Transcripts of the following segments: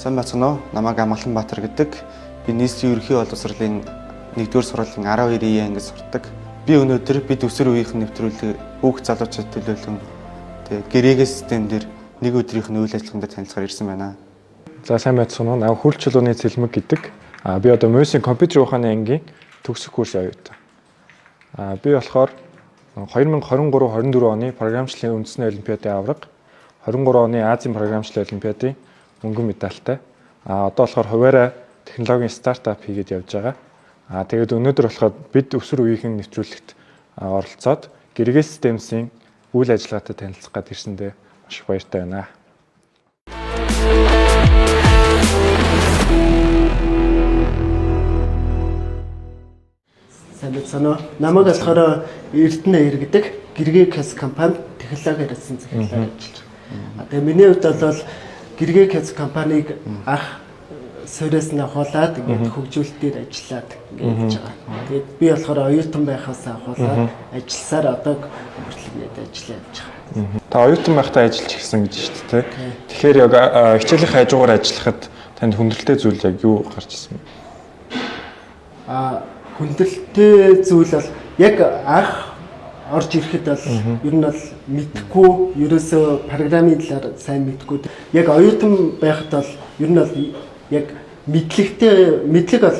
Сайн байцгаана уу? Намайг Амгаланбаатар гэдэг. Би нийслэлийн ерөнхий боловсролын 1-р сургуулийн 12-ийн ангид сурдаг. Би өнөөдөр бид өсвөр үеийнхэн нэвтрүүлэг хүүхд залуучууд төлөөлөн тэгээд гэрээгээ системээр нэг өдрийнх нь үйл ажиллагаанд танилцахаар ирсэн байна. За сайн байцгаана уу? Наа хөл чулууны цэлмэг гэдэг. Би одоо МОС-ийн компьютер ухааны ангийн төгсөх курсын оюутан. Би болохоор 2023-24 оны програмчлалын үндэсний олимпиадын авраг, 23 оны Азийн програмчлалын олимпиадын мөнгөн медальтай. Одоо болохоор хуваараа технологийн стартап хийгээд явж байгаа. Тэгээд өнөөдөр болохоор бид өсвөр үеийнхэн нэвтрүүлэгт оролцоод гэрээ системсийн үйл ажиллагаатай танилцах гээд ирсэндээ маш их баяртай байна. Сайн байна. Намайг болохоор Эрдэнэ Эр гэдэг гэрээ кэс компанид технологи хэрэгсэн захирлаар ажиллаж байна. Тэгээ миний хувьд бол гэрээ кэс компанийг анх суурьаас нь ахуулаад ингээд хөгжүүлэлт дээр ажиллаад ингээд хийж байгаа. Тэгээд би болохоор оюутан байхаас ахуулаад ажилласаар одоо хүртэл ингээд ажиллаж явж байгаа. Та оюутан байхдаа ажиллаж ирсэн гэж шүү дээ. Тэгэхээр яг хичээлийн хажуугаар ажиллахад танд хүндрэлтэй зүйл яг юу гарч ирсэн бэ? Хүндрэлтэй зүйл бол яг анх орж ирэхэд бол ер нь бол мэдхгүй, ерөөсөө программын талаар сайн мэдгүй. Яг оюутан байхад бол ер нь бол яг мэдлэг бол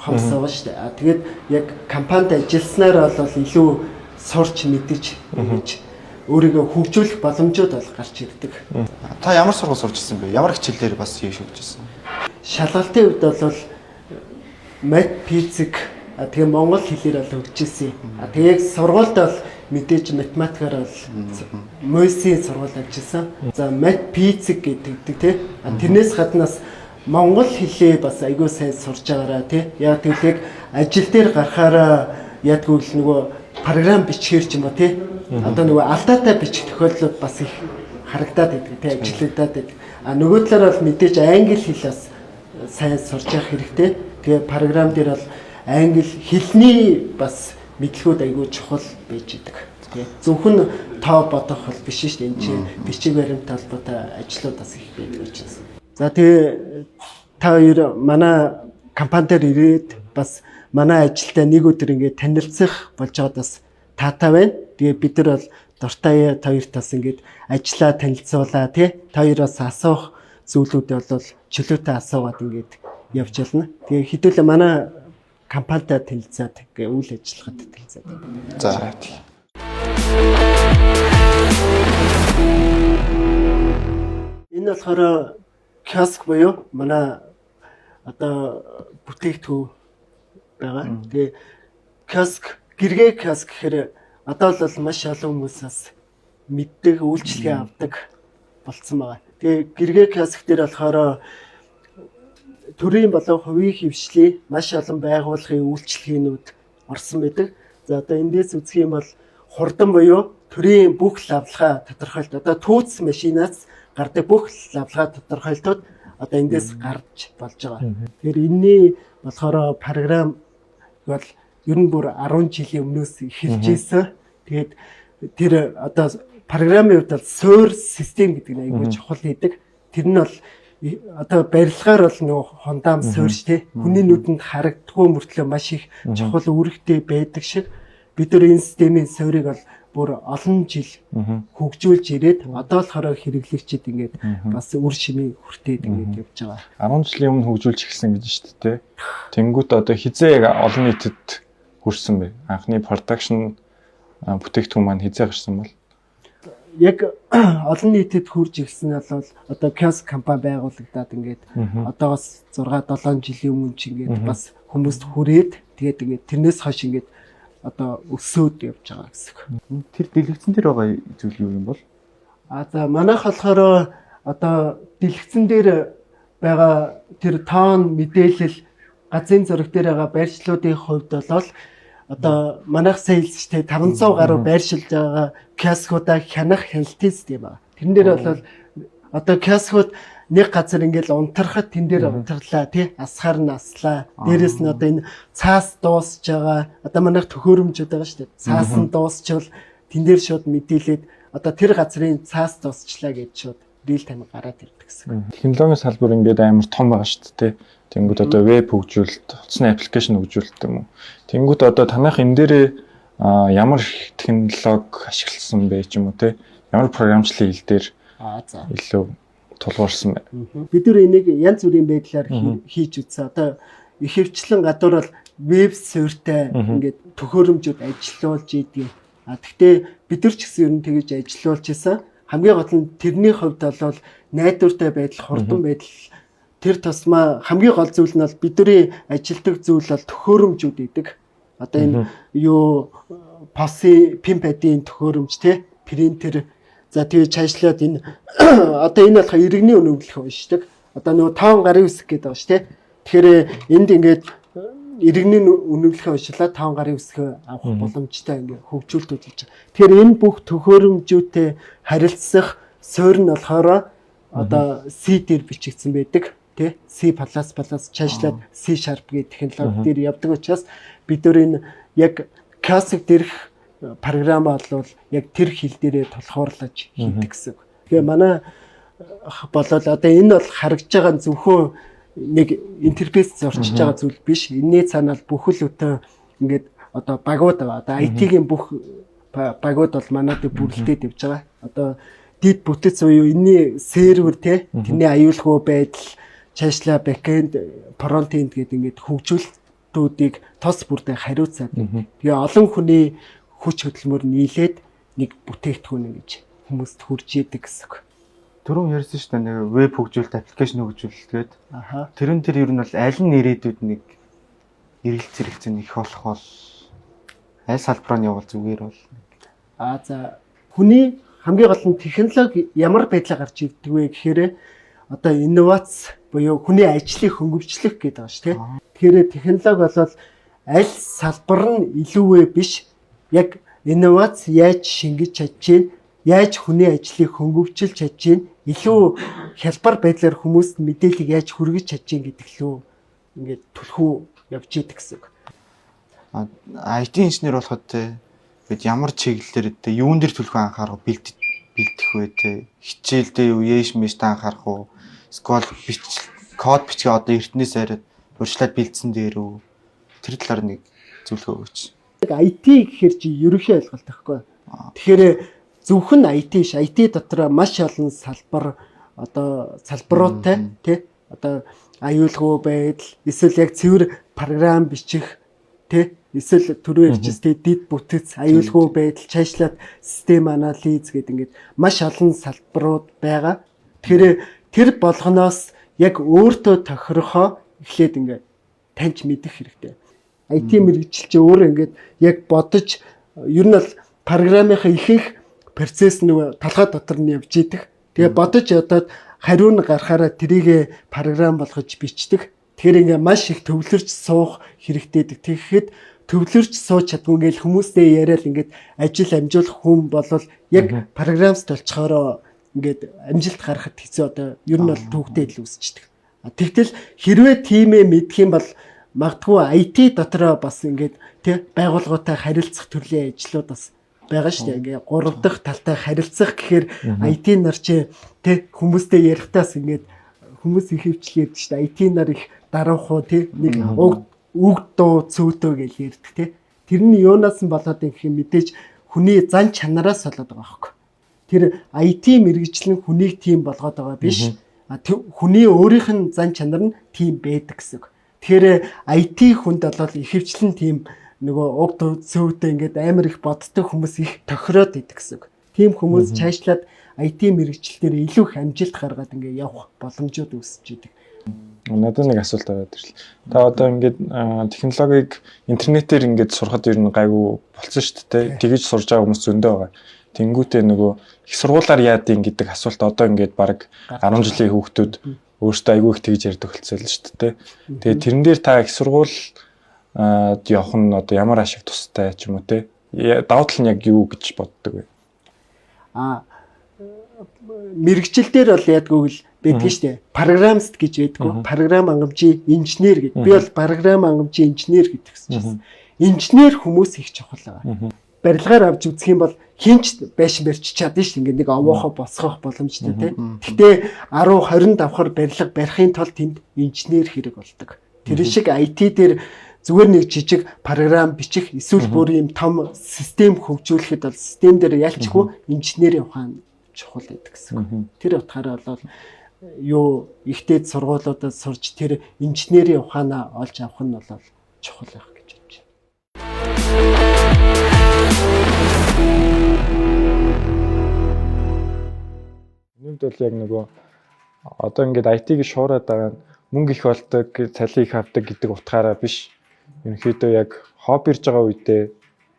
хомс байгаа шүү дээ. Тэгээд яг компанид ажилласнаар бол илүү сурч мэдэж өөрийгөө хөгжүүлэх боломжууд бол гарч ирдэг. Та ямар сургууль сурч ирсэн бэ? Ямар хичээлээр бас шилжүүлж ирсэн? Шалгалтын хувьд бол мат, физик, тэгээ монгол хэлээр бол хөгжижсэн. Тэгээ яг сургуульд бол мэдээж математикаар бол МОС-ийн сургууль ажилласан. За мат, физик гэдэг тий. Тэрнээс гаднаас монгол хэлээ бас айгүй сайн сурж байгаараа тий. Яг тэгэхээр ажил дээр гарахаараа ядгүй л нөгөө програм бичгээр ч юм уу тий. Одоо нөгөө алдаатай бичих тохиолдлууд бас их харагдаад байдаг тий, ажиглагдаад байдаг. Нөгөө талаар бол мэдээж англи хэл бас сайн сурж явах хэрэгтэй. Тэгээ програм дээр бол англи хэлний бас мэдлэгүүд айгүй чухал байж идэг. Тэгээ зөвхөн тоо бодох бол биш шүү дээ. Энд чинь бичиг баримттай холбоотой ажлууд бас их байдаг учраас. За тэгээ та хоёр манай компани дээр ирээд бас манай ажилтай нэг өдөр ингээд танилцах болж байгаад бас таатай байна. Тэгээ бид нар бол дуртай та хоёртаас ингээд ажиллаа танилцуулаа тий. Та хоёроос асуух зүйлүүдээ бол чөлөөтэй асуугаад ингээд явж байна. Тэгээ хэдүүлээ манай компанитай танилцаад үйл ажиллагаатай танилцаад. За. Энэ болохоор киоск буюу манай одоо бүтээгдэхүүн байгаа. Тэгээ киоск, гэрээ киоск гэхээр одоо л маш олон хүмүүсээс мэддэг, үйлчлэгээ авдаг болцсон байгаа. Тэгээ гэрээ киоск дээр болохоор төрийн болон хувийн хвшлийн маш олон байгууллагын үйлчлэгээнүүд орсон байдаг. За одоо эндээс үзэх юм бол хурдан буюу төрийн бүх лавлгаа тодорхойлт. Одоо түүц машинаас гардаг бүх лавлгаа тодорхойлтууд одоо эндээс гарч болж байгаа. Тэгэхээр энэний болохоор програм бол ер нь бүр 10 жилийн өмнөөс эхэлж ирсэн. Тэгээд тэр одоо програмын хувьд бол суур систем гэдэг нь аягүй чухал хийдэг. Тэр нь бол одоо барилгаар бол нөгөө хондаам суурьш тий. Хүний нүдэнд харагддаггүй мөртлөө маш их чухал үүрэгтэй байдаг шиг бид нар энэ системийн суурийг бол бүр олон жил хөгжүүлж ирээд одоо л хороо хэрэглэгчид ингээд бас үр шимийн хүртээд ингээд явж байгаа. 10 жилийн өмнө хөгжүүлж эхэлсэн гэж шүү дээ. Тэнгүүт одоо хизээ олон нийтэд хүрсэн бэ? Анхны production бүтээгдэхүүн маань хизээ гарсан бол яг олон нийтэд хурж ирсэн бол одоо киоск компани байгуулагдаад ингээд одоогоос 6-7 жилийн өмнө ч ингээд бас хүмүүст хүрээд тэгээд ингээд тэрнээс хойш ингээд одоо өсөөд явж байгаа гэсэн. Тэр дэлгэцэн дээр байгаа зүйл юу юм бол? За манайх болохоор одоо дэлгэцэн дээр байгаа тэр тоон мэдээлэл газрын зураг дээр байгаа байршлуудын хувьд бол одоо манайх сейлстэй 500 гаруй байршилж байгаа киоскуудаа хянах хяналтын систем байна. Тэрэн дээр бол одоо киоскууд нэг газар ингээл унтрахад тэн дээр унтарлаа тий асхаар нь аслаа. Дээрээс нь одоо энэ цаас дуусж байгаа. Одоо манайх төхөөрөмжүүд байгаа шүү дээ. Цаас нь дуусчвал тэн дээр шууд мэдээлээд одоо тэр газрын цаас дуусчлаа гэж шууд real time гараад ирдэг гэсэн. Технологийн салбар ингээд амар том байгаа шүү дээ. Тэнгүүд одоо веб хөгжүүлэлт, утасны аппликейшн хөгжүүлэлт юм уу. Тэнгүүд одоо танах энэ дээрээ ямар технологи ашигласан бэ ч юм уу те. Ямар програмчлалын хэл дээр За илүү тулгуурсан бэ? бид нар энийг янз бүрийн байдлаар хийж үзсэн. Одоо ихэвчлэн гадуур бол веб суурьтай ингээд төхөөрөмжүүд ажиллуулж идэг. Гэхдээ бид нар ч гэсэн ер нь тэгэж ажиллуулж исэн. Хамгийн гол нь тэрний хувьд бол найдвартай байдал, хурдан байдал тэр тусмаа хамгийн гол зүйл нь бол бидний ажилтдаг зүйл бол төхөөрөмжүүд идэг. Одоо энэ юу пимпадын төхөөрөмж те принтер за тэгээ цаашлаад энэ одоо энэ болохоо иргэний өнөглөх уншдаг. Одоо нөгөө 5 гарын үсэг гэдэг байгаа ш те. Тэгэхээр энд ингээд иргэний өнөглөхөө уншлаа 5 гарын үсгээ авах боломжтой ингээд хөгжүүлэлт үзүүлж байгаа. Тэгэхээр энэ бүх төхөөрөмжүүдтэй харилцах суурь нь болохоор одоо C дээр бичигдсэн байдаг тий C++ цаашлаад C# гэдэг технологи дээр явдаг учраас бид нар энэ яг classic дээрх програм болвол яг тэр хэл дээрээ тулгуурлаж хийдэг гэсэн. Тэгээ манай болол одоо энэ бол харагдж байгаа зөвхөн нэг интерфейс зорчиж байгаа зүйл биш. Энэний цаанаа бүхэл бүтэн ингээд одоо багууд байгаа. Одоо IT-ийн бүх багууд бол манайд бүрэлдээд явж байгаа. Одоо дид бүтэц буюу энэний сервер те тэрний аюулгүй байдал, цаашлаа бэкэнд, фронтенд гэдэг ингээд хөгжүүлэлтүүдийг тос бүрдээ хариуцаад. Тэгээ олон хүний хүч хөдөлмөр нийлээд нэг бүтээгдэхүүн гэж хүмүүст хүрж идэг гэсэн. Түрүүн ярьсан шүү дээ нэг веб хөгжүүлэлт, аппликейшн хөгжүүлэлт гээд. Тэрэн дээр ер нь бол аль нь ирээдүйд нэг эргэлт зэрэгцэн их болох бол аль салбараа нь явал зүгээр бол. За хүний хамгийн гол нь технологи ямар байдлаар гарч ирдэг вэ гэхээр одоо инновац буюу хүний ажлыг хөнгөвчлөх гэдэг байгаа шүү дээ. Тэгэхээр технологи бол аль салбар нь илүүвэ биш. Яг инновац яаж шингэж чадчихээн, яаж хүний ажлыг хөнгөвчлж чадчихээн, илүү хялбар байдлаар хүмүүст мэдээллийг яаж хүргэж чадчихээн гэдэг лөө ингээд түлхүү явж идэг гэсэн. IT инженер болоход бид ямар чиглэлээр юун дээр түлхүү анхаарах бэлдэх вэ те? Хичээлдээ юу яэш мэштэй анхаарах уу? Скол код бичгээ одоо эртнээс арай урьдчилаад бэлдсэн дээр үү? Тэр талаар нэг зөвлөгөө өгөөч. IT гэхэр чи ерөнхий ойлголт байхгүй. Тэгэхээр зөвхөн IT ш IT дотор маш олон салбар одоо салбаруудтай тий одоо аюулгүй байдал эсвэл яг цэвэр програм бичих тий эсвэл түрүү ярьжсэн дид бүтэц аюулгүй байдал цаашлаад систем анализ гэдэг ингээд маш олон салбарууд байгаа. Тэгэхээр тэр болгоноос яг өөртөө тохирохоо эхлээд ингээд таньж мэдэх хэрэгтэй. IT мэргэжил чи өөрөө ингээд яг бодож ер нь бол програмынхаа ихэнх процесс нөгөө талхай дотор нь явж идэг. Тэгээ бодож ядаад хариу нь гарахаараа тэрийг програм болгож бичдэг. Тэгэхээр ингээд маш их төвлөрч суух хэрэгтэй. Тэгэхэд төвлөрч сууж чадгүй ингээл хүмүүстэй яриад ингээд ажил амжуулах хүн болвол яг програмст болцохороо ингээд амжилт гаргахад хэцүү одоо ер нь бол төвхтэй л үүсчихдэг. Тэгтэл хэрвээ тиймээ мэдх юм бол магадгүй IT дотроо бас ингээд тий байгууллагатай харилцах төрлийн ажлууд бас байгаа шүү дээ. Ингээ 3 дахь талтай харилцах гэхээр IT нар чи тий хүмүүстэй ярихтаас ингээд хүмүүс их хөвчлээ ярьдаг шүү дээ. IT нар их дараах уу тий нэг үг дуу цөөтөө гэж ярьдаг тий. Тэр нь юунаас нь болоод юм гэх юм мэдээж хүний зан чанараас болоод байгаа байхгүй. Тэр IT мэргэжлэн хүнийг тийм болгоод байгаа биш. Хүний өөрийнх нь зан чанар нь тийм байдаг гэсэн. Тэгэхээр IT хүнд бол ихэвчлэн тийм нөгөө уг цөөтэй ингээд амар их боддог хүмүүс их тохироод идэг гэсэн. Тийм хүмүүс цаашлаад IT мэргэжлэлээр илүү их амжилт гаргаад ингээд явах боломжууд үүсэж идэг. Надад нэг асуулт аваад ирлээ. Та одоо ингээд технологиг интернетээр ингээд сурахад ер нь гайгүй болсон шүү дээ. Тэгэж сурж байгаа хүмүүс зөндөө байгаа. Тэнгүүтээ нөгөө их сургуулаар яадын гэдэг асуулт одоо ингээд баг 10 жилийн хүүхдүүд өөртөө айгүй их тэгж ярьдаг болцсон л шүү дээ. Тэгээ тэрэн дээр та их сургууль явах нь одоо ямар ашиг тустай ч юм уу те. Давуу тал нь яг юу гэж боддог вэ? Мэргэжил дээр бол ядгүй л байдаг шүү дээ. Программист гэж байдгүй. Програм хангамжийн инженер гэдэг. Би бол програм хангамжийн инженер гэдэг гэсэн чинь. Инженер хүмүүс их чухал байгаа. барилгаар авч үзэх юм бол хинч байшин барьж чадна шүү. Ингээд нэг овоохоо босгох боломжтой тий. Гэтэ 10 20 давхар барилга барихын тулд тэнд инженер хэрэг болдог. Тэр шиг IT дээр зүгээр нэг жижиг програм бичих эсвэл бүр юм том систем хөгжүүлэхэд бол систем дээр ялчгүй инженерийн ухаан чухал гэдэг гэсэн. Тэр утгаараа бол юу ихтэй сургуулиудад сурч тэр инженерийн ухаанаа олж авах нь бол чухал байх гэж бодож байна. Нэгд бол яг нөгөө одоо ингээд IT-г шуураад байгаа мөнгө их болдог, цалин их авдаг гэдэг утгаараа биш. Ерөнхийдөө яг хоббирж байгаа үедээ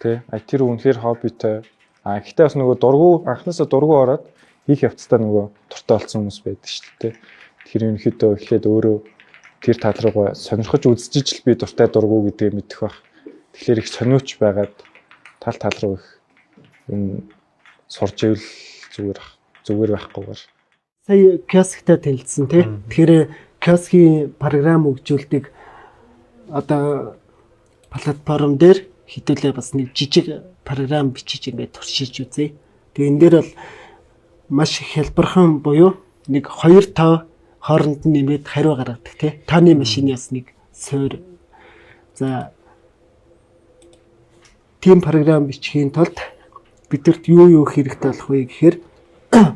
тий IT руу үнэхээр хоббитой. Гэхдээ бас нөгөө дургу анхнаасаа дургу ороод хийх явцдаа нөгөө дуртай болсон хүмүүс байдаг шүү дээ. Тэгэхээр ерөнхийдөө эхлээд өөрөө тэр тал руугаа сонирхож үзчихэж л би дуртай дургу гэдгийг мэдэх байх. Тэгэхээр их сониуч байгаад тал руу их юм сурж ивэл зүгээр байхгүйгээр. Сая киосктай танилцсан тий. Тэгэхээр киоскийн програм хөгжүүлдэг одоо платформ дээр хэдүүлээ бас нэг жижиг програм бичиж ингээд туршиж үзье. Тэгээ энэ дээр бол маш хялбархан буюу нэг 2 тоо хооронд нь нэмээд хариу гаргадаг тий. Тооны машинаас нэг суур. За тийм програм бичихийн тулд бидэрт юу хэрэгтэй болох вэ гэхээр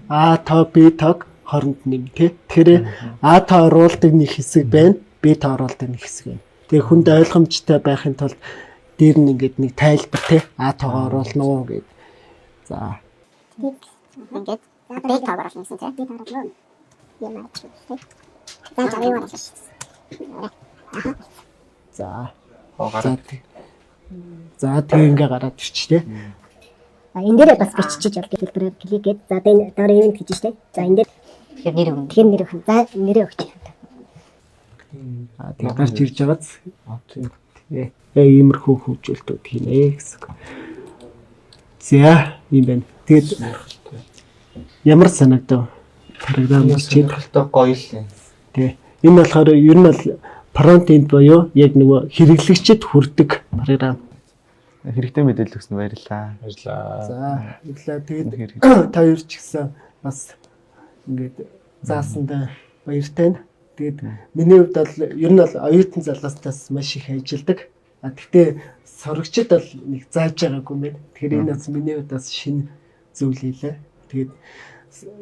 А тоо Б тоог хооронд нэм тий. Тэгэхээр А тоо оруулдаг нэг хэсэг байна, Б тоо оруулдаг нэг хэсэг байна. Тэгээ хүнд ойлгомжтой байхын тулд дээр нь ингээд нэг тайлбар тий. А тоогоо оруулна уу гэд. За. Ингээд Б тоог оруулна гэсэн тий. Б тоог оруулна. Ямар ч тий. За юу оруулах вэ? За. За тэгээ ингээ гараад ирч тий. Энэ дээр бас бичиж явах хэлбэрээр кликгээд за дээр ивент гэж штэ. За энэ дээр тэгэхээр нэр өгөх. За нэрээ өгч. Тэгээ гарч ирж байгааз. Иймэрхүү хөгжүүлэлтүүд хийнэ гэсэн. За юм байна. Тэгээд ямар санагдав? Програм чинь гоё л. Тий. Энэ болохоор ер нь бол фронт энд буюу яг нөгөө хэрэглэгчэд хүрдэг програм. Хэрэгтэй мэдээлэл өгсөн баярлалаа. За баярлалаа. Тэгээд та хоёр ч гэсэн бас ингээд заасандаа баяртай. Тэгээд миний хувьд бол ер нь бол оюутан залуустаас маш их ажилдаг. Гэхдээ сурагчид бол нэг зааж байгаагүй мэн. Тэгэхээр энэ бас миний хувьд бас шинэ зүйл хийлээ. Тэгээд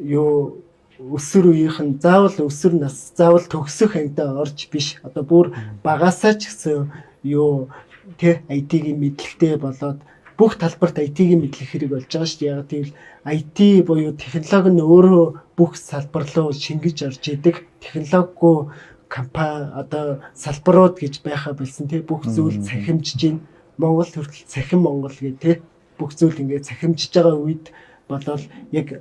юу өсвөр үеийнхэн заавал өсвөр нас заавал төгсөх ангидаа орж биш. Одоо бүр багасаа ч гэсэн юу тэ IT-ийн мэдлэгтэй болоод бүх талбарт IT-ийн мэдлэг хэрэг болж байгаа шүү дээ. Яг тийм IT буюу технологи нь өөрөө бүх салбар руу шингэж орж идэг. Технологигүй компани одоо салбарууд гэж байхаа болсон тий бүх зүйл цахимжиж байна. Монгол хүртэл цахим Монгол гэх тий бүх зүйл ингээд цахимжиж байгаа үед болол яг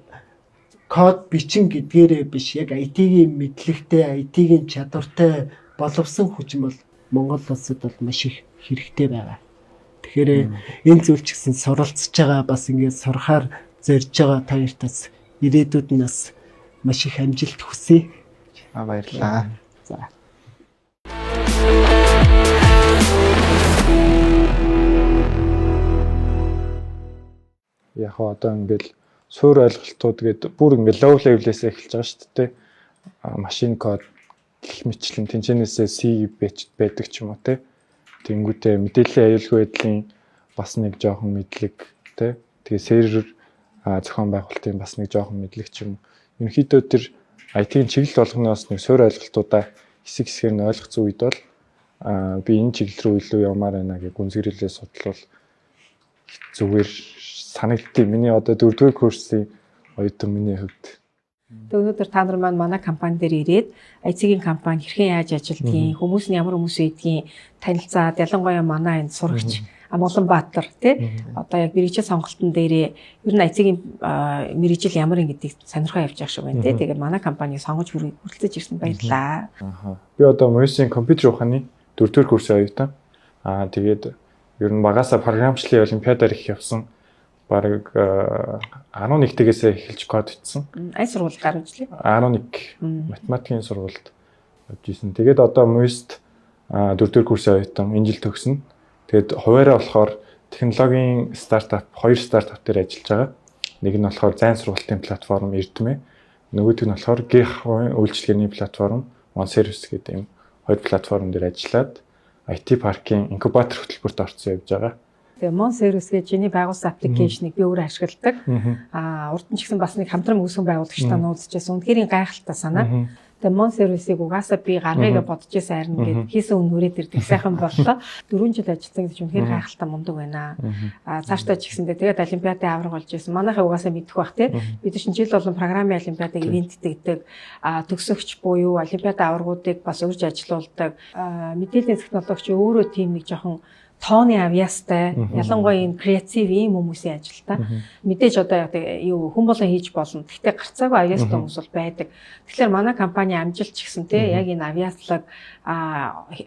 код бичин гэдгээрээ биш яг IT-ийн мэдлэгтэй IT-ийн чадвартай боловсон хүчин бол Монгол улсад бол маш их хэрэгтэй байгаа. Тэгэхээр энэ зүйл ч гэсэн суралцж байгаа бас ингээд сурахаар зорж байгаа та хоёртаас ирээдүйд нь бас маш их амжилт хүсье. Баярлалаа. За. Яг одоо ингээл суур ойлголтууд гээд бүр ингээл low level-ээс эхэлж байгаа шүү дээ. Машин код гэх мэтлэн тэнцэнээсээ C байдаг ч юм уу те. Тэнгүүтээ мэдээллийн аюулгүй байдлын бас нэг жоохон мэдлэг те. Тэгээ сервер зохион байгуулалтын бас нэг жоохон мэдлэг ч юм. Ерөнхийдөө тэр IT-ийн чиглэл болгоноос нэг суур ойлголтуудаа хэсэг хэсгээр нь ойлгоцсон үед бол би энэ чиглэл рүү илүү явмаар байна гэх гүнзгийрэлээ судлал зүгээр санагдтыг миний одоо 4-р курсын оюутан миний хувьд. Өнөөдөр та нар манай компани дээр ирээд IT-ийн компани хэрхэн яаж ажилтгийг, хүмүүс нь ямар хүмүүс байдгийг танилцаад ялангуяа манай энэ сурагч Амгаланбаатар тий одоо яг мэргэжил сонголтын дээрээ ер нь IT-ийн мэргэжил ямар юм гэдгийг сонирхоо явж байгаа шиг байна тий. Тэгээд манай компани сонгож хүрэлцэж ирсэн баярлалаа. Би одоо Мосийн компьютер ухааны 4-р курсын оюутан. Тэгээд ер нь багасаа програмчлалын олимпиадаар их явсан. Бараг 11-тээс эхэлж код хийсэн. Ай сургууль гарч ирлээ. 11 математикийн сургуульд явж исэн. Тэгээд одоо Мост 4-р курсын оюутан энэ жил төгснө. Тэгээд хуваараа болохоор технологийн стартап, 2 стартап дээр ажиллаж байгаа. Нэг нь болохоор зайн сургалтын платформ Эрдмэ. Нөгөөх нь болохоор гэрхавын үйлчилгээний платформ OneService гэдэг юм 2 платформ дээр ажиллаад IT паркийн инкубатор хөтөлбөрт орсон явж байгаа. Тэгээ OneService гэж чиний байгуулсан аппликейшнийг би өөрөө ашигладаг. Урд нь ч гэсэн бас нэг хамтран үүсгэн байгуулагчтай нууцчээсэн. Үнэхээр гайхалтай санаа. Тэгээ OneService-ийг угаасаа би гаргая гэж бодож байсан харин гээд хийсэн үнээрээ ирдэг сайхан боллоо. 4 жил ажилласан гэж үнэхээр гайхалтай мундаг байна. Цаашдаа ч гэсэндээ тэгээд олимпиадын авраг болж байсан. Манайхаа угаасаа мэдэх бах тий. Бид чинь жил болон програмын олимпиадыг ивенттэйгдэг төгсөгч буюу олимпиадын аврагуудыг бас урьж ажилуулдаг. Мэдээллийн технологич өөрөө тийм нэг жоохон тооны авьяастай ялангуяа энэ креатив ийм хүмүүсийн ажилтаа мэдээж одоо юу хүн болон хийж болно. Гэхдээ гарцаагүй авьяастай хүмүүс бол байдаг. Тэгэхээр манай компани амжилт ч гэсэн те яг энэ авьяаслаг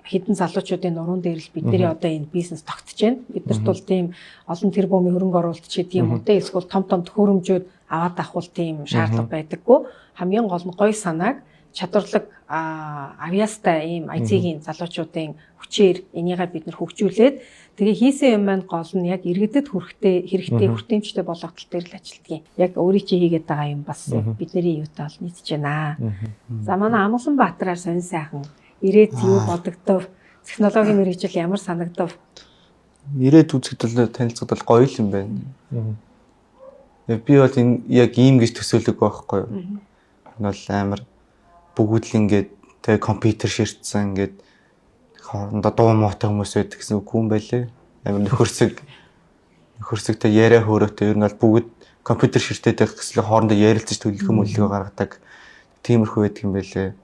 хідэн залуучуудын нуруунд дээр л бидний одоо энэ бизнес тогтож байна. Биднэрт бол тийм олон тэрбумын хөрөнгө оруулалт ч гэдэг юм уу те эсвэл том төхөөрөмжүүд аваад авах тийм шаардлага байдаггүй. Хамгийн гол нь гоё санааг чадварлаг авьяастай ийм IT-ийн залуучуудын хүчээр энийгээ бид нар хөгжүүлээд тэгээ хийсэн юм маань гол нь яг иргэдэд хэрэгтэй хүртээмжтэй болгох тал дээр л ажилтгийг. Яг өөрийн чи хийгээд байгаа юм бас бидний юутай бол нийцэж байна. За манай Амгалан Баатараар сонин сайхан ирээд юу бодогдов? Технологийн мэргэжил ямар санагдав? Ирээд үзэгдэл танилцуулбал гоё юм байна. Би бол энэ яг ийм гэж төсөөлөг байхгүй юу? Энэ бол амар бүгд л ингээд тэгээ компьютер ширтсэн ингээд хоорондоо дуу муутай хүмүүс байдаг гэсэн үг юм байлээ. Амар нөхөрсөгтэй яриа хөөрөөтэй ер нь бол бүгд компьютер ширтээд байх гэсэн хоорондоо ярилцаж төлөвлөгөө мөллөгөө гаргадаг. Тиймэрхүү байдаг юм байлээ.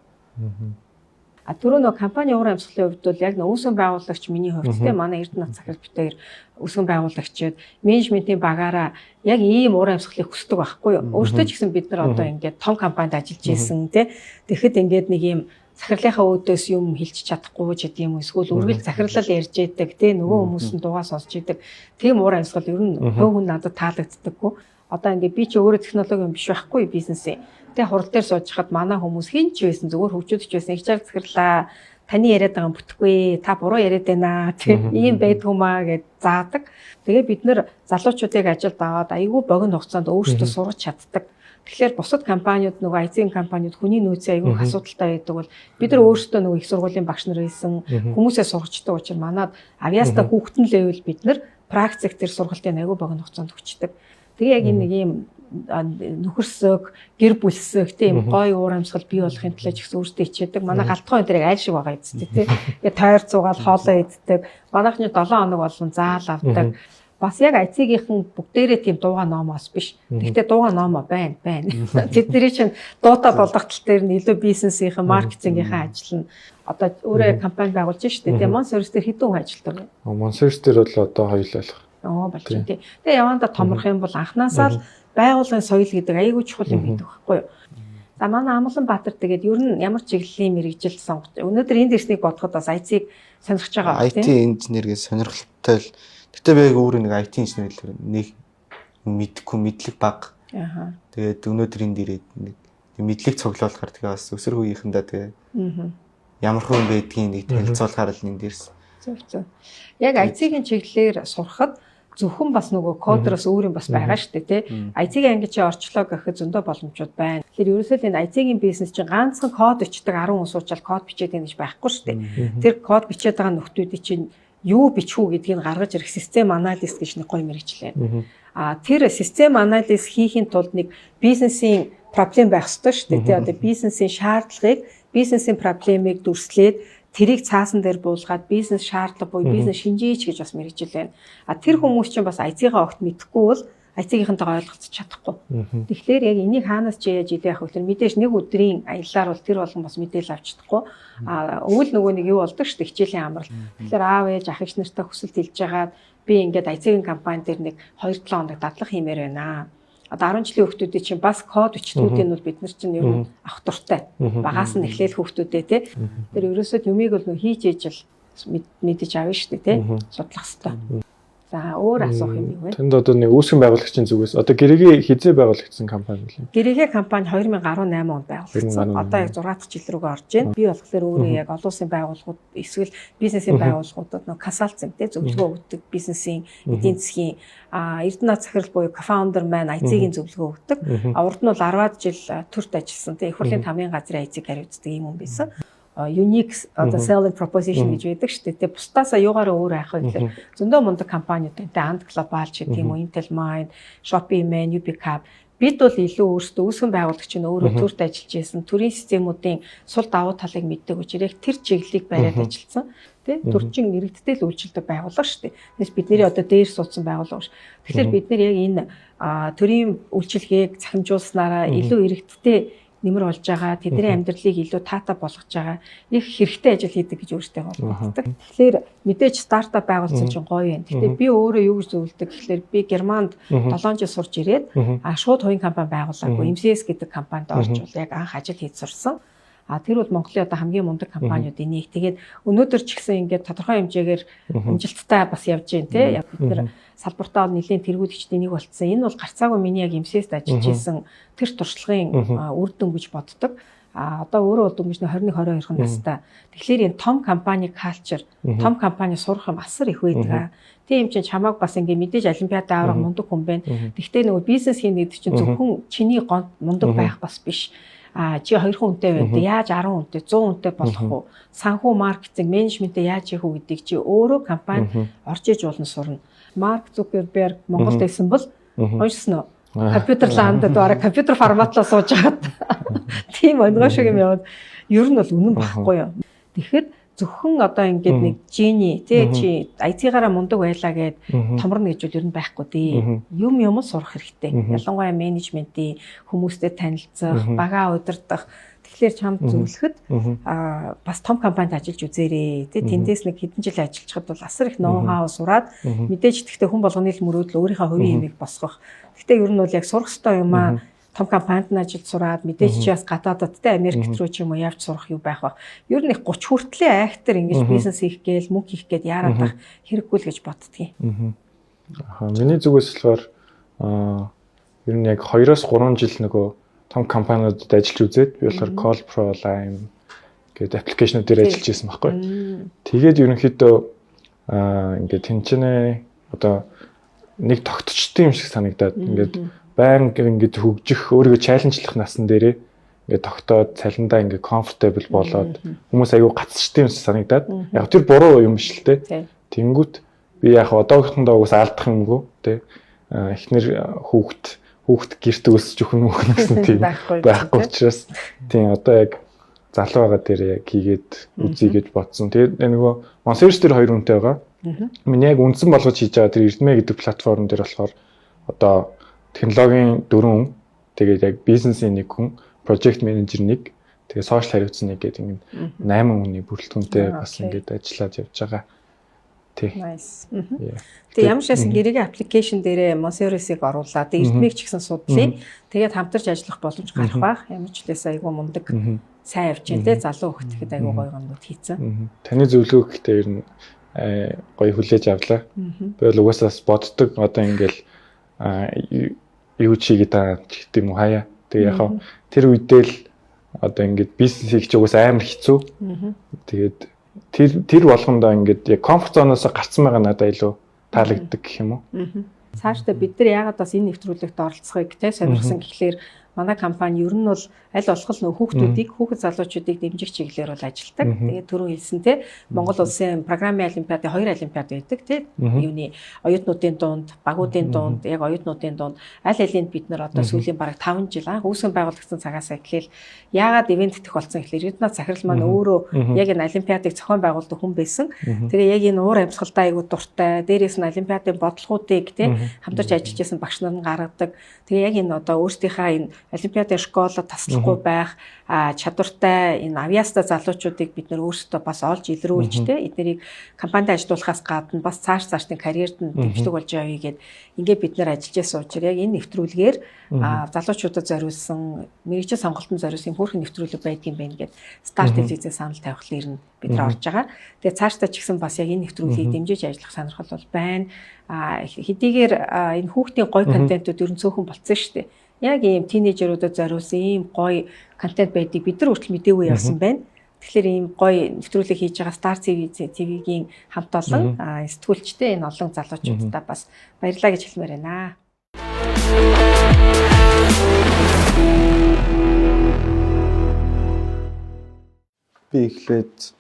Түрүү нөө компани уур амьсгалын хувьд бол яг нөө үүсгэн байгуулагч миний хувьд те манай Эрдэнэт захирал битээр үүсгэн байгуулагчид менежментийн багаараа яг ийм уур амьсгалыг хүсдэг байхгүй юу. Өөртөө ч гэсэн бид нар одоо ингээд том компанид ажиллаж исэн те. Тэгэхэд ингээд нэг ийм захирлынхаа өөдөөс юм хэлчих чадахгүй ч гэдэм юм эсвэл үргэлж захирлал ярьж идэг те нөгөө хүмүүс нь дуугаа сонсч идэг. Тийм уур амьсгал ер нь хувь хүн надад таалагддаггүй. Одоо ингээд би ч өөрөө технологи юм биш байхгүй бизнесээ. Тэгээ хурал дээр сууж хахад манай хүмүүс хин ч байсан зүгээр хөгжөөдөж байсан их чар захирлаа. Таны яриад байгаа юм бүтэхгүй. Та буруу яриад байна. Тэг ийм байдгуумаа гэж заадаг. Тэгээ бид нэр залуучуудыг ажилд аваад айгүй богино хугацаанд өөрсдөө сурч чаддаг. Тэгэхээр бусад компаниуд нөгөө IT компаниуд хүний нөөцийн айгүй асуудалтай байдаг бол бид нар өөрсдөө нөгөө их сургуулийн багш нар байсан хүмүүсээ сургачдаг учраас манад авьяастай хүүхдэн левел бид нар практик төр сургалтын айгүй богино хугацаанд өгчдөг. Тэгээ яг энэ нэг ийм нөхөрсөг, гэр бүлсөг тийм гоё уур амьсгал бий болохын тулд ч гэсэн өөртөө хичээдэг. Манай галтгой энэ айл шиг байгаа эцтэй тий. Тэгээ тойр зугаал хоолоо иддэг. Манайхны 7 хоног болгон заал авдаг. Бас яг IT-гийнхэн бүгдээрээ тийм дууга номоос биш. Гэхдээ дууга номоо байна. Тэдний чинь дуута болгох тал дээр нь илүү бизнесийн маркетингийнхаа ажил нь одоо өөрөө компани байгуулж штэ. Тэгээ OneService дээр хэдэн хүн ажилладаг вэ? OneService дээр бол одоо хоёулаа. Болж байна тий. Тэгээ яванда томрох юм бол анханасаа л байгууллагын соёл гэдэг айгүй чухал юм байдаг байхгүй юу. За манай Амгалан Баатар тэгээд ер нь ямар чиглэлийн мэргэжил сонгож өнөөдөр энэ дэрснийг бодоход бас IT-г сонирхож байгаа IT инженергээ сонирхолтой л. Гэтэ би өөрөө нэг IT инженер л нэг мэдхгүй мэдлэг баг. Тэгээд өнөөдөр энэ дээрээ нэг мэдлэг цуглуулахаар тэгээ бас өсөр хүүгийнхэндээ тэгээ ямар хүн байдгийг нэг танилцуулахаар л энэ дээрс. Зөв. Яг IT-гийн чиглэлээр сурахад зөвхөн бас нөгөө кодроос өөр юм бас байгаа шүү дээ тий. IT-ийн анги чи орчлоо гэхэд зөндөө боломжууд байна. Тэгэхээр ерөөсөө энэ IT-ийн бизнес чинь ганцхан код бичдэг 10 хүн суучаал код бичээд юм гэж байхгүй шүү дээ. Тэр код бичээд байгаа нөхдүүдийн чинь юу бичвүү гэдгийг гаргаж ирэх систем анализ гэж нэг гоё мэргэжил байна. Тэр систем анализ хийхин тулд нэг бизнесийн проблем байх ёстой шүү дээ тий. Одоо бизнесийн шаардлагыг, бизнесийн проблемыг дүрслээд тэрийг цаасан дээр буулгаад бизнес шаардлага буюу бизнес шинжээч гэж бас мэргэжил байна. Тэр хүмүүс чинь бас IT-гаа огт мэдэхгүй бол IT-гийнхэнтэйгээ ойлголцож чадахгүй. Тэгэхээр яг энийг хаанаас ч яаж идэх вэ гэхээр мэдээж нэг өдрийн аяллаар бол тэр болгон бас мэдээлэл авч чадахгүй. Өвөл нөгөө нэг юу болдог шүү дээ хичээлийн амрал. Тэгэхээр аав ээж ах ич нартай хүсэлт хэлж байгаад би ингээд IT-ийн компани дээр нэг 2-7 хоног дадлах хиймээр байна. Одоо 10 жилийн хүүхдүүдийн чинь бас код бичтгүүдийн нь бол бид нар чинь ер нь авах дуртай. Багаас нь эхлээл хүүхдүүдээ тий. Тэр ерөөсөө юмыг бол хийж ээж л мэдэж авна шүү дээ тий. Судлах хэрэгтэй. За өөр асуух юм юу вэ? Тэнд одоо нэг үүсгэн байгуулагчийн зүгээс одоо гэрээгээ хизээ байгуулагдсан компани юм. Гэрээгээ компани 2018 онд байгуулагдсан. Одоо яг 6 дахь жил рүүгээ орж байна. Би болохоор өөрөө яг олон улсын байгууллагууд эсвэл бизнесийн байгууллагуудад нэг консалтинг тий зөвлөгөө өгдөг бизнесийн эдийн засгийн Эрдэнэ захирал буюу co-founder маань IC-ийн зөвлөгөө өгдөг. Урд нь бол 10-аад жил төрт ажилласан тий их хурлын тамгын газрын IC-г хариуцдаг юм байсан. Unique одоо selling proposition гэж байдаг шүү дээ. Тэгээ бусдаасаа юугаараа өөр айх вэ гэхээр зөндөө мундаг компаниуд энэ Ant Global ч гэх юм уу, Intel Mind, Shopee Man, UPCap бид бол илүү өөрсдөө үүсгэн байгуулагч нь өөрөө төрт ажиллаж байсан төрийн системүүдийн сул давуу талыг мэддэг учраас тэр чиглэлийг бариад ажилласан. Тэ төрчин иргэдтэй л үйлчилдэг байгууллага шүү дээ. Тэгээс бидний одоо дээр суудсан байгууллага ш. Тэгэхээр бид нэр яг энэ төрийн үйлчилгээг цахимжуулснараа илүү иргэдтэй нэмэр болж байгаа тэдний амьдралыг илүү таатай болгож байгаа их хэрэгтэй ажил хийдэг гэж өөртөө боддог. Тэгэхээр мэдээж стартап байгуулсан чинь гоё юм. Гэхдээ би өөрөө юу гэж зөвлөдөг гэхээр би Германд 7 жил сурч ирээд шууд хувийн компани байгуулаагүй MCS гэдэг компанид орж бол яг анх ажил хийж сурсан. Тэр бол Монголын одоо хамгийн мундаг компаниудын нэг. Тэгээд өнөөдөр ч гэсэн ингээд тодорхой хэмжээгээр амжилттай бас явж байна те. Яг бид нэр салбартаа нэлийн тэргүүлэгчдийн нэг болцсон. Энэ бол гарцаагүй миний яг MCS-д ажиллаж исэн тэр туршлагын үр дүн гэж боддог. Одоо өөрөө бол дөнгөж 21-22 настай. Тэгэхээр энэ том компани culture, том компани сурах юм асар их байдаг. Тийм чинь чамааг бас ингээ мэдээж олимпиадад аврах мундаг хүн байна. Гэхдээ нөгөө бизнес хийх гэдэг чинь зөвхөн чиний гонт мундаг байх бас биш. Чи 2 хүнтэй байдаг. Яаж 10 хүнтэй, 100 хүнтэй болох уу? Санхүү маркетинг, менежментээ яаж хийх үү гэдгийг чи өөрөө компани орж иж болно сурна. Марк Зукерберг Монголд ирсэн бол уншсан уу? Компьютер лаандад бараг компьютер форматлаа сууж хагаад тийм онгой шиг юм яваад ер нь бол үнэн багхгүй юу. Тэгэхээр зөвхөн одоо ингээд нэг жини тий чи IT-гаараа мундаг байлаа гэд томорно гэж бол ер нь байхгүй дээ. Юм сурах хэрэгтэй. Ялангуяа менежментийн хүмүүстэй танилцах, багаа удирдах. Тэгэхээр чамд зөвлөхөд бас том компанид ажиллаж үзээрэй. Тий тэндээс нэг хэдэн жил ажиллахад бол асар их ноу-хау сураад мэдээж гэхдээ хүн болгоны л мөрөөдөл өөрийнхөө хувийн хэмийг босгох. Гэхдээ ер нь бол яг сурах ёстой юм аа. Том компанид ажиллаж сураад мэдээж чи бас гадаадд те Америкт руу ч юм уу явж сурах юу байх вэ? Ер нь их 30 хүртлийн айхтар ингэж бизнес хийх гээл мөнгө хийх гээд яарад байх хэрэггүй л гэж боддгийг. Миний зүгээс болохоор ер нь яг 2-3 жил нөгөө том компаниудад ажиллаж үзээд би болохоор Call Pro Line гэдэг аппликейшнууд дээр ажиллаж байсан байхгүй. Тэгээд ерөнхийдөө ингээд тэнцэнэ одоо нэг тогтчтой юм шиг санагдаад ингээд баян ингээд хөгжих өөрийгөө чаленжлах насан дээрээ ингээд тогтоод цалиндаа ингээд comfortable болоод хүмүүс аягүй гацчтай юм шиг санагдаад яг тэр буруу юм биш л те. Тэнгүүт би яг одоогийнхондоо угс алдах юмгүй те. Эхнэр хүүхд гэрт өсөж өгөх нөхөн гэсэн тийм байхгүй учраас тийм одоо яг залуу байгаа дээр яг хийгээд үзье гэж бодсон. Тэгээд нөгөө Monsearch дээр 2 үнэтэй байгаа. Миний яг үндсэн болгож хийж байгаа тэр Эрдмэ гэдэг платформ дээр болохоор одоо технологийн 4 хүн, тэгээд яг бизнесийн 1 хүн, project manager 1, тэгээд social хариуцсан 1 гэдэг ингээд 8 хүний бүрэлдэхүүнтэй бас ингээд ажиллаад явж байгаа. Тий. Nice. Тэгээд ямар ч байсан гэрээгийн аппликейшн дээрээ Monsearch-ыг оруулаад Эрдмэг ч гэсэн судлаа. Тэгээд хамтарч ажиллах боломж гарах байх. Ямар ч үлээс айгүй мундаг сайн явж байна те залуу хөхт ихэд айгүй гоё гомдод хийцэн. Таны зөвлөгөө гэхдээ ер нь гоё хүлээж авлаа. Би бол угаасаа боддог одоо ингээл юу чигээ та гэдэг юм уу хаяа. Тэгээ яг тэр үедээ л одоо ингээд бизнес хийх угаасаа амар хэцүү. Тэгээд тэр болгондоо ингээд яг комфорт зоноос гарцсан байгаа надад илүү таалагддаг гэх юм уу. Цаашдаа бид нар яагаад бас энэ нэвтрүүлэгт оролцохыг те сонирхсан гэхлээр манай компани ер нь бол аль болох нөх хүүхд залуучуудыг дэмжих чиглэлээр бол ажилладаг. Тэгээд түрүү хэлсэн те Монгол улсын программын олимпиадын 2 олимпиад байдаг те. Юуны оюутнуудын дунд, багуудын дунд, яг оюутнуудын дунд аль алинд бид нар одоо сүүлийн бараг 5 жил үүсгэн байгуулагдсан цагаас эхлээл яагаад ивент тэх болсон гэхлээр Эрдэнэ захирал маань өөрөө яг энэ олимпиадыг зохион байгуулдаг хүн байсан. Тэгээ яг энэ уур амьсгалтай айгуу дуртай, дээрээс нь олимпиадын бодлогоодыг те хамтарч ажиллаж байсан багш нар нь гаргадаг. Тэгээ яг энэ одоо өөрсдийнхээ энэ олимпиадын школод таслахгүй байх чадвартай энэ авьяастай залуучуудыг бид нөр өөрсдөө бас олж илрүүлж тэ эднийг компанид ажилуулахаас гадна бас цаашдын карьерт нь дэмжлэг болж явъя гэд ингээд бид нэр ажиллаж байсан учраас яг энэ нэвтрүүлгээр залуучуудад зориулсан мэргэжил сонголтод зориулсан хөөрхөн нэвтрүүлэг байдгийн байна гэд старт телевизээс санал тавих лэр нь бид нар орж байгаа. Тэгээ цаашдаа ч гэсэн бас яг энэ нэвтрүүлгийг дэмжиж ажиллах сонирхол бол байна. Хэдийгээр энэ хүүхдийн гоё контентууд ер нь цөөхөн болцсон шүү дээ. Яг ийм тинейжерүүдэд зориулсан ийм гоё контент байдгийг бид нар хүртэл мэдээгүй явсан байна. Тэгэхээр ийм гоё нэвтрүүлэг хийж байгаа Star TV-гийн хамт олон сэтгүүлчтэй энэ олон залуучуудаа бас баярлалаа гэж хэлмээр байна. Би эхлээд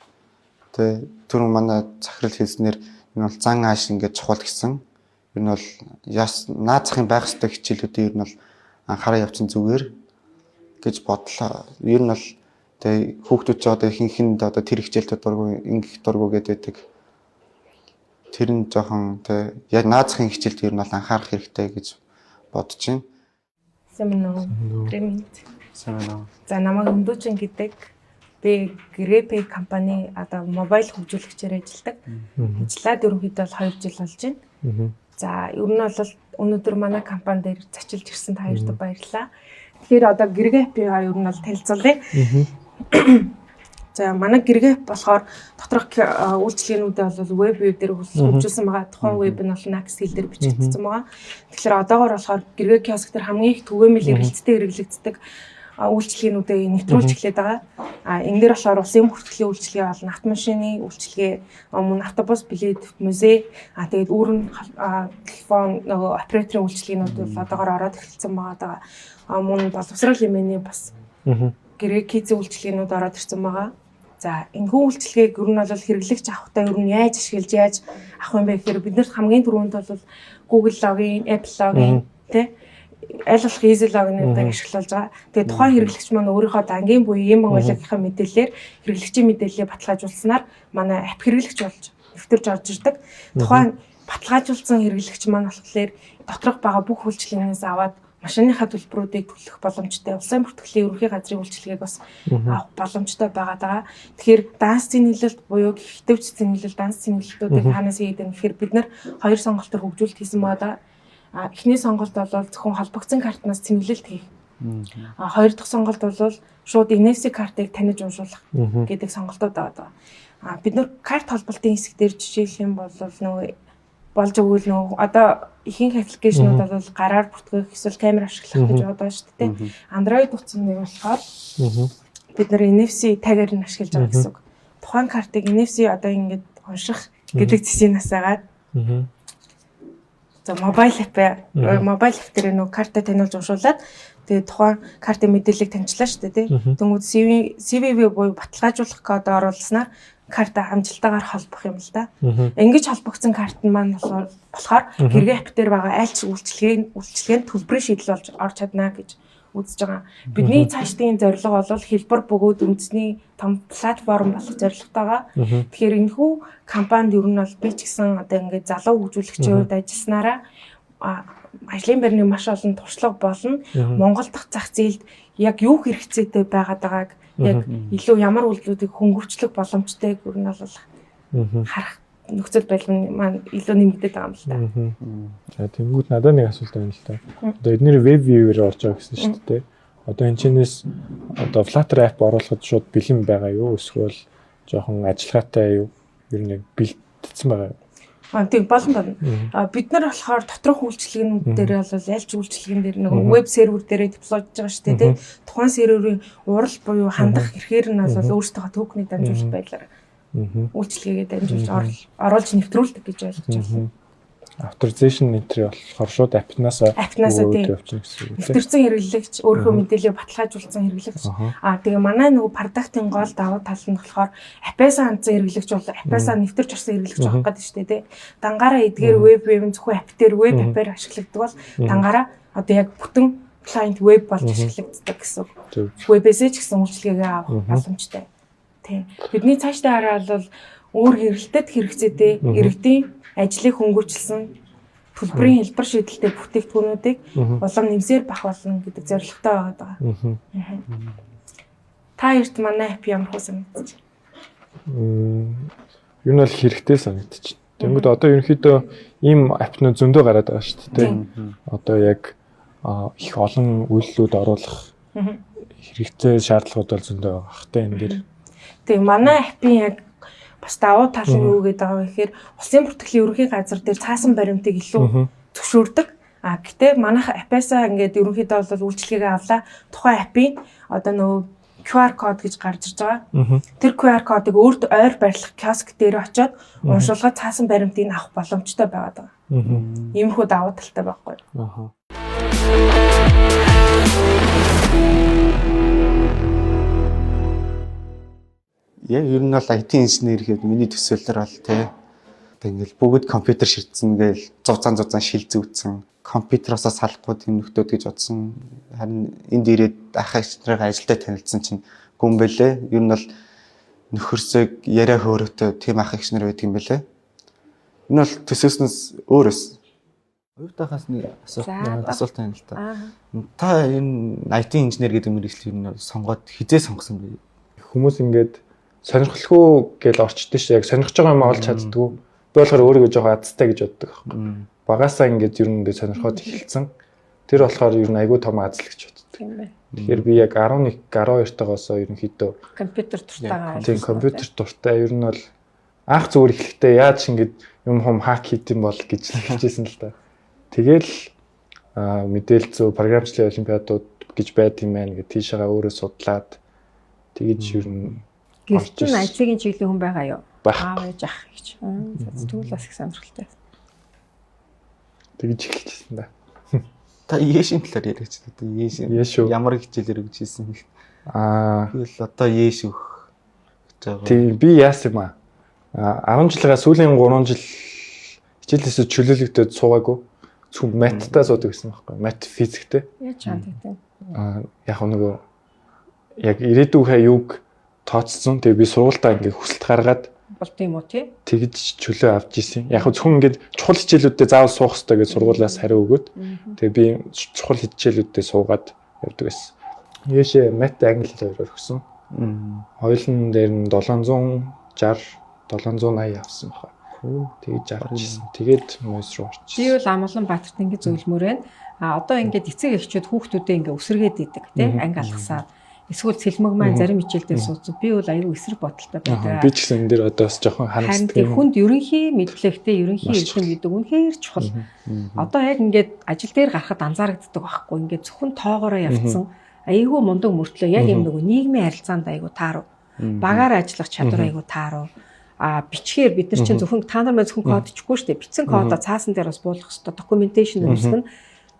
түрүүн манай захирал хэлснээр энэ бол зан ааш ингээд чухал гэсэн. Ер нь бол наад захын байх ёстой хичээлүүдийн ер нь бол анхаарал явуулсан зүгээр гэж бодлоо. Ер нь бол хүүхдүүд ч одоо хинхэнд одоо тэр хичээлд дургу ингэх дургу гэдэг. Тэр нь жоохон яг наад захын хичээлд ер нь бол анхаарах хэрэгтэй гэж бодож байна. Семинар тренинг. Семинар. За намайг Өндөөчин гэдэг. Би Grepay компани одоо мобайл хөгжүүлэгчээр ажилладаг. Ажиллаад ерөнхийдөө 2 жил болж байна. За ер нь бол өнөөдөр манай компани дээр зочилж ирсэн та хоёрт баярлалаа. Тэгэхээр одоо Grepay-га ер нь бол танилцуулъя. За манай Grepay болохоор доторх үйлчлэгнүүдээ бол веб дээр хөгжүүлсэн байгаа. Тухайн веб нь бол Nax хэл дээр бичигдсэн байгаа. Тэгэхээр одоогоор болохоор Grepay киоск дээр хамгийн их түгээмэл эргэлттэй хэрэглэгддэг үйлчлэгнүүдээ нэвтрүүлж эхлэдэг байгаа. Энэ дээр болохоор улсын бүртгэлийн үйлчлэгээ болон автомашины үйлчлэгээ, мөн автобус, билет, музей, тэгээд үүрэн телефон нөгөө операторын үйлчлэгнүүд бол одоогоор ороод эхэлсэн байгаа. Мөн боловсрол хэмээний бас гэрээкизийн үйлчлэгнүүд ороод ирсэн байгаа. За энэ хүн үйлчлэгийг ер нь бол хэрэглэгч авахтаа ер нь яаж ашиглаж яаж авах юм бэ гэхээр биднэрт хамгийн түрүүнд бол Google login, Apple login тэ аль болох easy login-ыг ашиглаж байгаа. Тэгээ тухайн хэрэглэгч маань өөрийнхөө дангийн буюу ийм монголынхаа мэдээллээр хэрэглэгчийн мэдээллийг баталгаажуулснаар манай app хэрэглэгч болж нэвтэрж орж ирдэг. Тухайн баталгаажуулсан хэрэглэгч маань болохоор доторх байгаа бүх үйлчлэгнээс аваад машиныхаа төлбөрүүдийг төлөх боломжтой. Улсын бүртгэлийн ерөнхий газрын үйлчлэгийг бас авах боломжтой байгаа даа. Тэгэхээр данс цэнгэлэлт буюу хэвтөвч цэнгэлэлт, данс цэнгэлэлтүүдийг хаанаас хийдэг вэ гэхээр бид нар 2 сонголтоор хөгжүүлэлт хийсэн байгаа. Эхний сонголт бол зөвхөн холбогдсон картнаас цэнгэлэлт хийх. Хоёр дахь сонголт бол шууд NFC картыг таних уншуулах гэдэг сонголтууд байгаа. Бид нар карт холболтын хэсэг дээр жишээлх юм бол нөгөө болж өгвөл нөгөө одоо ихэнх аппликейшнууд бол гараар бүртгэх эсвэл камер ашиглах гэж бодож шүү дээ. Android утасны болохоор бид нар NFC тагаар нь ашиглаж байгаа гэсэн үг. Тухайн картыг NFC одоо ингэж унших гэдэг зэсийнээс агаад за мобайл app дээр нөгөө картаа таниулж уншуулад тэгээ тухайн картын мэдээллийг таньчлаа шүү дээ. Тэнгүүд CVV буюу баталгаажуулах код оруулснаар карта амжилтаагаар холбох юм л да. Ингэж холбогдсон карт нь маань болохоор гэргээ app дээр байгаа аль ч үйлчлэгээнд төлбөрийн шийдэл болж орж чадна гэж үзэж байгаа. Бидний цаашдын зорилго бол хэлбэр бөгөөд үндэсний том платформ болох зорилготой байгаа. Тэгэхээр энэхүү компанид ер нь бол би ч гэсэн одоо ингээд залуу хөгжүүлэгчийн хувьд ажилласнараа ажлын байрны маш олон туршлага болно. Монгол дахь зах зээлд яг юу хэрэгцээтэй байгаад байгааг яг илүү ямар үйлдэлүүдийг хөнгөвчлөх боломжтой ер нь бол харах нөхцөл байдал маань илүү нэмэгдээд байгаа юм л да. За тэнгууд надад нэг асуулт байна л да. Одоо эдгээр веб viewer орж байгаа гэсэн шүү дээ. Одоо энэ чинээс одоо Flutter app оруулахад шууд бэлэн байгаа юу? Эсвэл жоохон ажиллагаатай юу? Ер нь яг бэлтгэсэн байгаа юу? Тийм болно. Бид нар болохоор доторх үйлчлэгнүүд дээр бол аль ч үйлчлэгэн дээр нэг веб сервер дээрээ деплойж байгаа шүү дээ. Тухайн серверийн урал буюу хандах эрхээр нь бол өөрсдөө токены дамжуулалт байдлаар үйлчлэгээ дамжуулж оруулж нэвтрүүлдэг гэж ойлгож байна. Authorization entry болохоор шууд апнаас явчихна гэсэн үг. Нэвтэрсэн хэрэглэгч өөрөө мэдээлэл баталгаажуулсан хэрэглэгч. Тэгээ манай нөгөө продактын гол давуу тал нь болохоор аппасаа хандсан хэрэглэгч бол аппасаа нэвтэрч орсон хэрэглэгч авах гэдэг шүү дээ. Дангаараа эдгээр веб зөвхөн app дээр веб аппаар ашигладаг бол дангаараа одоо яг бүтэн client web болж ашиглагддаг гэсэн үг. Вебээс ч гэсэн үйлчлэгээ авах боломжтой. Тийм. Бидний цаашдаа хараад бол өөр хэрэглэлтэд хэрэгцээтэй иргэдийн ажлыг хөнгөвчлсөн төлбөрийн хэлбэр шийдэлтэй бүтээгдэхүүнүүдийг улам нэмсээр бах болно гэдэг зорилготой байгаа. Та хоёрт манай апп ямар хөө санагдчих? Юу нь бол хэрэгтэй санагдчих. Тэнгүүд одоо ерөнхийдөө ийм аппнууд зөндөө гараад байгаа шүү дээ. Одоо яг их олон үйлдэлүүд оруулах хэрэгтэй шаардлагууд бол зөндөө байгаа хтэй энэ дэр. Тэгээ манай аппын яг бас давуу тал нь юу гэдэг байгаа вэ гэхээр улсын бүртгэлийн ерөнхий газар дээр цаасан баримтыг илүү зөвшөөрдөг. Гэтээ манайх аппаасаа ингээд ерөнхийдөө бол үйлчлэгээ авлаа. Тухайн аппын одоо нөгөө QR код гэж гарч ирж байгаа. Тэр QR кодыг өөрт ойр барилах киоск дээр очиод уншуулгаад цаасан баримтыг авах боломжтой байгаад байгаа. Иймэрхүү давуу талтай байхгүй. Яг ер нь бол IT инженер гэхэд миний төсөөлөл бол тэ ингээл бүгд компьютер ширдсэн гээл зузаан шил зүүцсэн компьютероос салахгүй тийм нөхдөөд гэж бодсон. Харин энд ирээд ах инженерийн ажилдаа танилцсан чинь гүн бэлээ. Ер нь бол нөхөрсөг яриа хөөрөөтэй тийм ах инженер байдаг юм бэлээ. Энэ бол төсөөснөөс өөрөөс оюутахаас нэг асуулт байна л та. Та энэ IT инженер гэдэг мэргэжлийг ер нь сонгоод хизээ сонгосон бэ? Хүмүүс ингээд сонирхолгүй гэж орчдөг ш. Яг сонирхож байгаа юм олж чаддгүй. Би болохоор өөрийгөө жоохон азтай гэж боддог байхгүй. Багасаа ингээд ер нь ингээд сонирхоод эхэлсэн. Тэр болохоор ер нь айгүй том азл гэж боддог. Тэгэхээр би яг 11 12 тагоосоо ерөнхийдөө компьютер дуртай. Тийм компьютер дуртай. Ер нь бол анх зүгээр эхлэхдээ яаж ингээд юм хак хийдэм бол гэж хэлжсэн л та. Тэгэл мэдээлэл зөө програмчлалын олимпиадууд гэж байд юм байна гэж тийшээгээ өөрөө судлаад тэгэж ер нь гэртэн IT-ийн чиглэлийн хүн байгаа юу? Аав ээж ах гэж. Тэгвэл бас их сонирхолтой. Тэгж эхэлчихсэн да. Та Ешийн талаар яриач одоо Еш ямар хичээлээр өгч ийсэн бэ? Тэгэл одоо Еш өгөх гэж байгаа. Тийм би яасан юм аа. 10 жилийнхаа сүүлийн 3 жил хичээлээсээ чөлөөлөгдөд суугаагүй. Зөвхөн маттаа суудаг гэсэн байхгүй. Мат физиктэй. Яаж чандаг. Яг нөгөө яг ирээдүйнхээ юг тооцсон. Тэгээ би сургуультаа ингээд хүсэлт гаргаад болт юм уу тий? Тэгж чөлөө авч ийсэн. Яг зөвхөн ингээд чухал хичээлүүдэд заавал суух хэрэгтэй гэж сургуулиас хариу өгөөд тэгээ би чухал хичээлүүдэд суугаад явдаг байсан. Яшээ мат англи хэлээр өгсөн. Хоёулын дээр нь 760 780 авсан баха. Тэгж авч ийсэн. Тэгээд мөс рүү орчих. Би бол Амгалан Баатарт ингээд зөвлөмөр байна. Одоо ингээд эцэг эхчүүд хүүхдүүдээ ингээд өсөргээд идэг тий? Анги алгасаад эсвэл цэлмэг маань зарим хичээлдээ суудсан. Би бол аюу эсрэг бодолтой байдаг. Би ч гэсэн энэ дээр одоо бас жоохон харин хүнд ерөнхий мэдлэгтэй ерөнхий эрдэм гэдэг үнэхээр чухал. Одоо яг ингээд ажил дээр гарахад анзаарэгддэг байхгүй. Ингээд зөвхөн тоогоороо явцсан аюу мундаг мөртлөө яг юм нэг нийгмийн харилцаанд аюу таарав. Багаар ажиллах чадвар аюу таарав. Бичгээр бид нар чинь зөвхөн та нар маань зөвхөн кодчихгүй шүү дээ. Бичсэн кодоо цаасан дээр бас буулгах хэрэгтэй. Documentation үүсгэн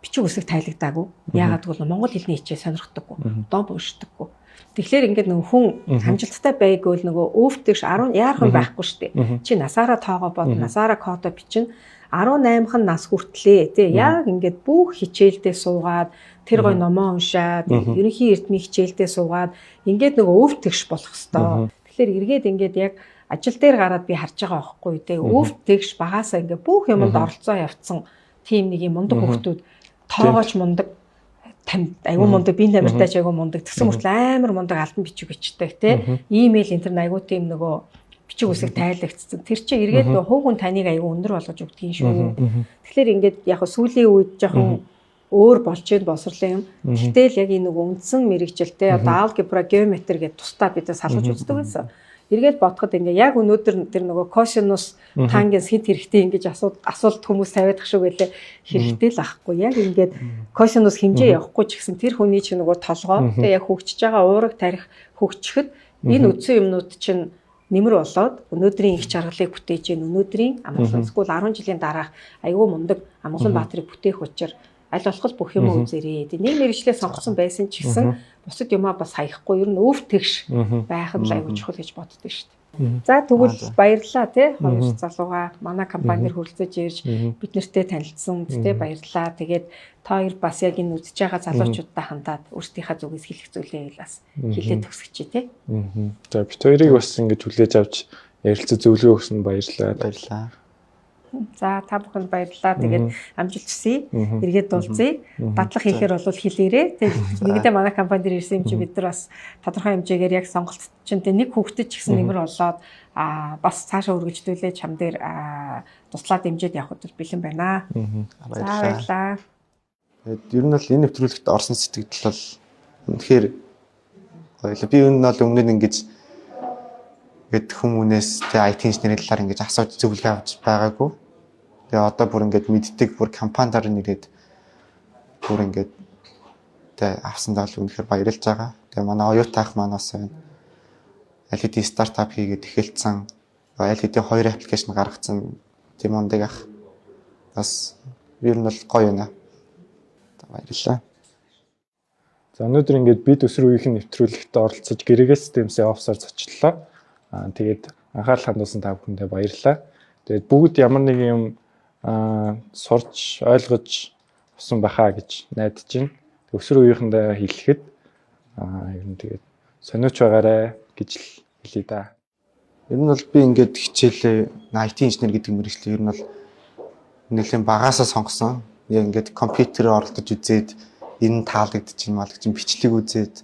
бичиг үсэг тайлагдаагүй. Яагаад гэвэл монгол хэлний хичээл сонирхдаггүй. Дом уншдаггүй. Тэгэхээр ингээд нөгөө хүн хамжилттай байггүй л нөгөө өвтөгш 10 яархан байхгүй шүү дээ. Чи насаараа тоогоо бод, насаараа кодоо бичнэ. 18хан нас хүртлээ тий яг ингээд бүх хичээлдээ суугаад тэр гой номоо уншаад ерөнхий эрдмийн хичээлдээ суугаад ингээд нөгөө өвтөгш болох хэвээр. Тэгэхээр эргээд ингээд яг ажил дээр гараад би харж байгаа байхгүй тий өвтөгш багаасаа ингээд бүх юмд оролцоо явцсан тийм нэг юм мундаг хүмүүс тоогооч мундаг тамд аюу мундаг би намиртаач аюу мундаг тэгсэн мөртлөө амар мундаг албан бичиг бичдэг тий имэйл энэ төр аюу тийм нөгөө бичиг үсэг тайлагдсан тэр чинь эргээд нөгөө хувь хүн таныг аюу өндөр болгож өгдгийн шүү. Тэгэхээр ингээд яг сүүлийн үед жоохон өөр болчиход босрлоо юм. Гэтэл яг энэ нөгөө үндсэн мэрэгчлээ одоо алгебра геометри гэдэг тусдаа бид салгаж үздэг байсан. Эргээд бодоход ингээ яг өнөөдөр тэр нөгөө косинус тангенс хэд хэрэгтэй ингэж асуулт хүмүүс тавиадах шүү гэлээ хэрэгтэй л ахгүй яг ингээд косинус хэмжээ явахгүй ч гэсэн тэр хүний чинь нөгөө толгой тэгээ яг хөгжиж байгаа уураг тарих хөгжихэд энэ үдсэн юмнууд чинь нэмэр болоод өнөөдрийн их чаргалыг бүтээж гэн өнөөдрийн Амгалан скул 10 жилийн дараах айгүй мундаг Амгалан Баатарыг бүтээх учир аль болох бүх юм үзэрээ. Нэг мэрэгчлээ сонгосон байсан ч гэсэн бусад юмаа бас хаяхгүй ер нь өвтгш байх нь аюул чухал гэж боддог шүү дээ. За тэгвэл баярлалаа тий хоёр залууга манай компанид хүрэлцэж ирж бид нартэй танилцсан тий баярлалаа. Тэгээд та хоёр бас яг энэ үзэж байгаа залуучуудтай хандаад өөрсдийнхээ зүгээс хэлэх зүйлээ бас хэлээд төгсгөчээ тий. За бид хоёрыг бас ингэж хүлээж авч ярилцаж зөвлөгөө өгсөн баярлалаа. Баярлалаа. За та бүхэнд баярлалаа. Тэгээд амжилт хүсье. Эргээд дуулзъя. Дадлах хийхээр бол хэлээрээ. Тэгээд нэгдээ манай компани дээр ирсэн юм чи бид нар бас тодорхой хэмжээгээр яг сонголт чинь нэг хүүхдэд ч гэсэн нэмэр болоод бас цаашаа үргэлжлүүлээ чам дээр туслаад дэмжиж явах удаа бэлэн байна. Баярлалаа. Тэгээд ер нь бол энэ нэвтрүүлэгт орсон сэтгэл бол үнэхээр гоё. Би энэ бол өмнө нь ингэж хүмүүнээс тэ IT инженерийн талаар ингэж асууж зөвлөгөө авч байгаагүй. Тэгээ одоо бүр ингэж мэддэг бүр компаниар нэрэд бүр ингэж тэ авсан даа үнэхээр баярлж байгаа. Тэгээ манай оюутаах манаас байна. Аль хэдийн стартап хийгээд эхэлсэн. Аль хэдийн 2 аппликейшн гаргацсан тийм ондаг ах. Бас ер нь бол гоё байна. Баярлалаа. За өнөөдөр ингээд бид өсвөр үеийн нэвтрүүлэгт оролцож гэрээгээ системсээ офсоор зочлоо. Тэгээд анхаарал хандуулсан та бүхэндээ баярлалаа. Тэгээд бүгд ямар нэг юм сурч ойлгож авсан байхаа гэж найдаж байна. Өсвөр үеийнхэндээ хэлэхэд ер нь тэгээд сониуч байгаарэ гэж л хэлье да. Ер нь бол би ингээд хичээлээ IT инженер гэдэг мэргэжлийг ер нь бол нэлээд багаасаа сонгосон. Яг ингээд компьютерээр оролдож үзээд энэ таалагдчих юм аа гэж бичлэг үзээд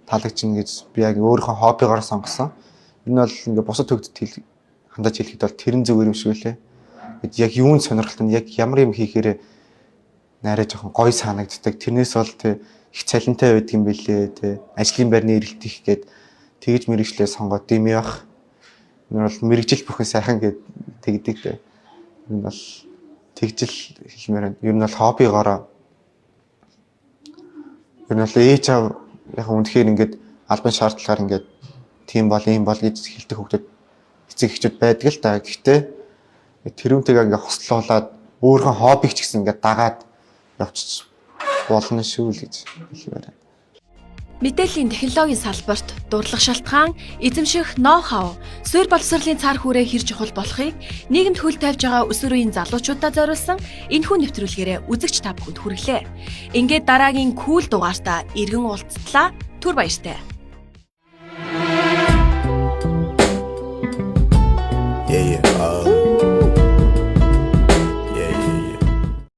таалагдчихна гэж би яг өөрийнхөө хоббигоор сонгосон. Энэ бол ингээд бусад төгсөд хандаж хэлэхэд бол тэрэн зүгээр юм шиг үлээ. Гэт яг юунд сонирхолтой нь яг ямар юм хийхээр найраа жоохон гоё санагддаг. Тэрнээс бол их цалинтай байдаг юм билээ те. Ажлын байрны эрэлт их гээд тэгж мэрэгчлээ сонгоод дими байх. Энэ бол мэрэгжил бүхэн сайхан гээд тэгдэг те. Энэ бол тэгжил хэлмээр ер нь бол хоббигоороо ер нь бол ээж аав яг үнэхээр ингээд албан шаардлагаар ингээд тийм бол ийм бол гэж хэлдэг хүмүүс эцэг эхчүүд байдаг л та. Гэхдээ тэрүүнтэйгээ ингээд хослуулаад өөрийнхөө хоббиг ч гэсэн ингээд дагаад явчих болно шүү л гэж хэлмээр байна. Мэдээллийн технологийн салбарт дурлах шалтгаан, эзэмших ноу-хау, суурь боловсролын цар хүрээ хэр чухал болохыг нийгэмд хөл тавьж байгаа өсвөр үеийн залуучуудаа зориулсан энэхүү нэвтрүүлгээрээ үзэгч та бүхэнд хүргэлээ. Ингээд дараагийн кул дугаартаа иргэн уулзтлаа. Түр баяртай.